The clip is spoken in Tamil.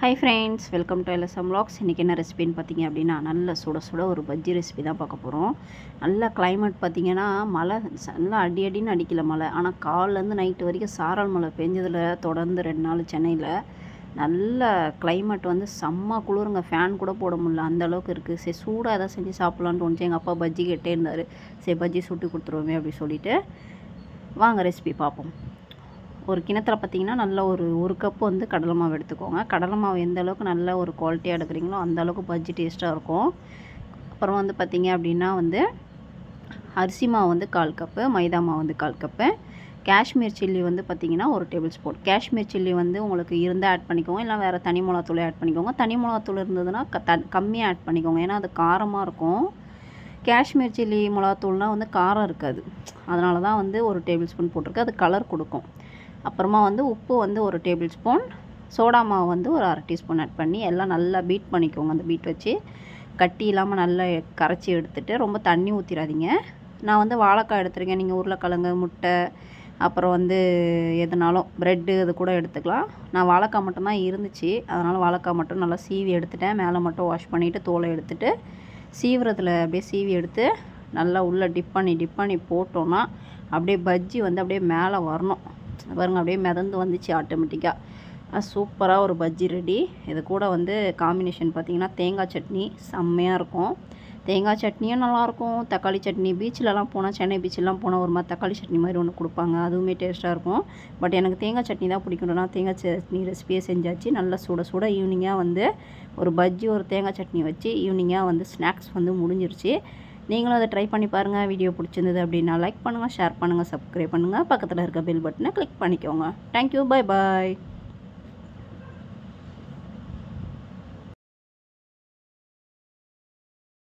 Hi friends, welcome to LSM vlogs. இன்றைக்கி என்ன ரெசிபின்னு பார்த்தீங்க அப்படின்னா, நல்ல சுட சுட ஒரு பஜ்ஜி ரெசிபி தான் பார்க்க போகிறோம். நல்ல கிளைமேட் பார்த்தீங்கன்னா, மழை நல்லா அடி அடின்னு அடிக்கல மழை. ஆனால் காலைலேருந்து நைட்டு வரைக்கும் சாரல் மழை பெஞ்சதில் தொடர்ந்து 2 நாள் சென்னையில் நல்ல கிளைமேட் வந்து செம்ம குளிருங்க. ஃபேன் கூட போட முடியல, அந்த அளவுக்கு இருக்குது. சரி, சூடாக எதாவது செஞ்சு சாப்பிட்லான்னு தோணுச்சு. எங்கள் அப்பா பஜ்ஜி கேட்டே இருந்தார். சரி, பஜ்ஜி சுட்டு கொடுத்துருவோமே அப்படின்னு சொல்லிட்டு, வாங்க ரெசிபி பார்ப்போம். ஒரு கிணத்துல பார்த்திங்கன்னா நல்ல ஒரு கப்பு வந்து கடலை மாவு எடுத்துக்கோங்க. கடலை மாவு எந்த அளவுக்கு நல்ல ஒரு குவாலிட்டியாக எடுக்கிறீங்களோ அந்த அளவுக்கு பஜ்ஜி டேஸ்ட்டாக இருக்கும். அப்புறம் வந்து பார்த்திங்க அப்படின்னா வந்து அரிசி மாவு வந்து 1/4 கப்பு, மைதா மாவு வந்து 1/4 கப்பு, காஷ்மீர் சில்லி வந்து பார்த்திங்கன்னா 1 டேபிள் ஸ்பூன். காஷ்மீர் சில்லி வந்து உங்களுக்கு இருந்தால் ஆட் பண்ணிக்கோங்க, இல்லை வேறு தனி மிளகாத்தூளே ஆட் பண்ணிக்கோங்க. தனி மிளகாத்தூள் இருந்ததுன்னா கம்மியாக ஆட் பண்ணிக்கோங்க, ஏன்னா அது காரமாக இருக்கும். காஷ்மீர் சில்லி மிளகாத்தூள்னால் வந்து காரம் இருக்காது, அதனால தான் வந்து 1 டேபிள் ஸ்பூன் போட்டிருக்கு. அது கலர் கொடுக்கும். அப்புறமா வந்து உப்பு வந்து 1 டேபிள் ஸ்பூன், சோடா மாவு வந்து ஒரு 1/2 டீஸ்பூன் ஆட் பண்ணி எல்லாம் நல்லா பீட் பண்ணிக்கோங்க. அந்த பீட் வச்சு கட்டி இல்லாமல் நல்லா கரைச்சி எடுத்துகிட்டு, ரொம்ப தண்ணி ஊற்றிடாதீங்க. நான் வந்து வாழைக்காய் எடுத்துருக்கேன், நீங்கள் உருளைக்கிழங்கு, முட்டை, அப்புறம் வந்து எதுனாலும் ப்ரெட்டு இது கூட எடுத்துக்கலாம். நான் வாழைக்காய் மட்டும்தான் இருந்துச்சு, அதனால் வாழைக்காய் மட்டும் நல்லா சீவி எடுத்துட்டேன். மேலே மட்டும் வாஷ் பண்ணிவிட்டு தோலை எடுத்துகிட்டு, சீவுறதுல அப்படியே சீவி எடுத்து நல்லா உள்ளே டிப் பண்ணி போட்டோன்னா அப்படியே பஜ்ஜி வந்து அப்படியே மேலே வரணும் பாருங்கள். அப்படியே மிதந்து வந்துச்சு ஆட்டோமேட்டிக்காக. சூப்பராக ஒரு பஜ்ஜி ரெடி. இது கூட வந்து காம்பினேஷன் பார்த்திங்கன்னா தேங்காய் சட்னி செம்மையாக இருக்கும். தேங்காய் சட்னியும் நல்லாயிருக்கும், தக்காளி சட்னி. பீச்சிலலாம் போனால், சென்னை பீச்சிலலாம் போனால் ஒரு மாதிரி தக்காளி சட்னி மாதிரி ஒன்று கொடுப்பாங்க, அதுவுமே டேஸ்ட்டாக இருக்கும். பட் எனக்கு தேங்காய் சட்னி தான் பிடிக்கும்னா தேங்காய் சட்னி ரெசிபியே செஞ்சாச்சு. நல்லா சுட சுட ஈவினிங்காக வந்து ஒரு பஜ்ஜி ஒரு தேங்காய் சட்னி வச்சு ஈவினிங்காக வந்து ஸ்நாக்ஸ் வந்து முடிஞ்சிருச்சு. நீங்களும் அதை ட்ரை பண்ணி பாருங்கள். வீடியோ பிடிச்சிருந்தது அப்படின்னா லைக் பண்ணுங்கள், ஷேர் பண்ணுங்கள், சப்ஸ்கிரைப் பண்ணுங்கள், பக்கத்தில் இருக்க பெல் பட்டனை கிளிக் பண்ணிக்கோங்க. Thank you, bye bye.